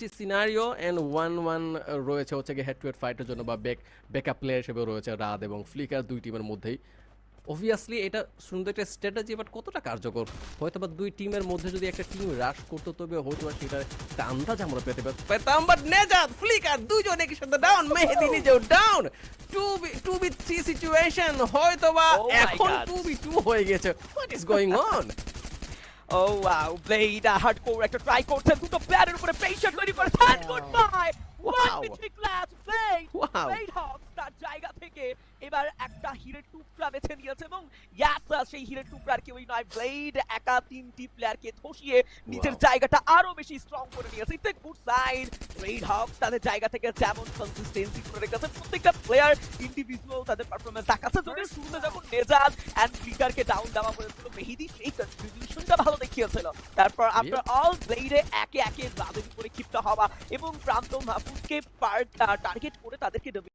ম্যাচই scenario and 1-1 রয়েছে হচ্ছে গিয়ে হেড টু হেড ফাইটের জন্য বা ব্যাকআপ প্লেয়ার হিসেবে রয়েছে রাদ এবং ফ্লিকার দুই টিমের মধ্যেই। অবভিয়াসলি এটা সুন্দর একটা স্ট্র্যাটেজি, বাট কতটা কার্যকর? হয়তো বা দুই টিমের মধ্যে যদি একটা টিম রাশ করতো তবে হয়তো বা সেটার একটা আন্দাজ আমরা পেতাম, বাট নেজাদ ফ্লিকার দুইজন একই সাথে ডাউন, মেহেদি নিজেও ডাউন। 2v3 সিচুয়েশন, হয়তো বা Oh my এখন God. 2v2 হয়ে গেছে। What is going on? Oh wow, Blade hardcore একটা ট্রাই করছেন, দুটো প্লেয়ারের উপরে প্রেসার তৈরি করেছেন। Good buy, one Wow. Between class Blade. Wow. Blade Hawks তার জায়গা থেকে এবার একটা হিরের টুকরা বেছে নিয়েছে এবং ইয়াস সেই হিরের টুকরার কেউই নয়, ব্লেড একা তিনটি প্লেয়ারকে ধসিয়ে নিজের Wow. জায়গাটা আরো বেশি স্ট্রং করে নিয়েছে। It's a good sign. Blade Hawks তাদের জায়গা থেকে যেমন কনসিস্টেন্সি করে রেখেছে, প্রত্যেকটা প্লেয়ার ইন্ডিভিজুয়াল তাদের পারফরম্যান্স দেখাচ্ছে। যদিও শুরুতে যখন নেজাদ এন্ড ফ্লিকারকে ডাউন দেওয়া হয়েছিল, মেহেদি সেই কন্ট্রিবিউশনটা ভালো দেখিয়েছিল। তারপর আফটার অল ব্লেডে একে একে রাদের উপরে ক্ষিপ্ত হওয়া এবং প্রান্ত মাহফুজকে টার্গেট করে তাদেরকে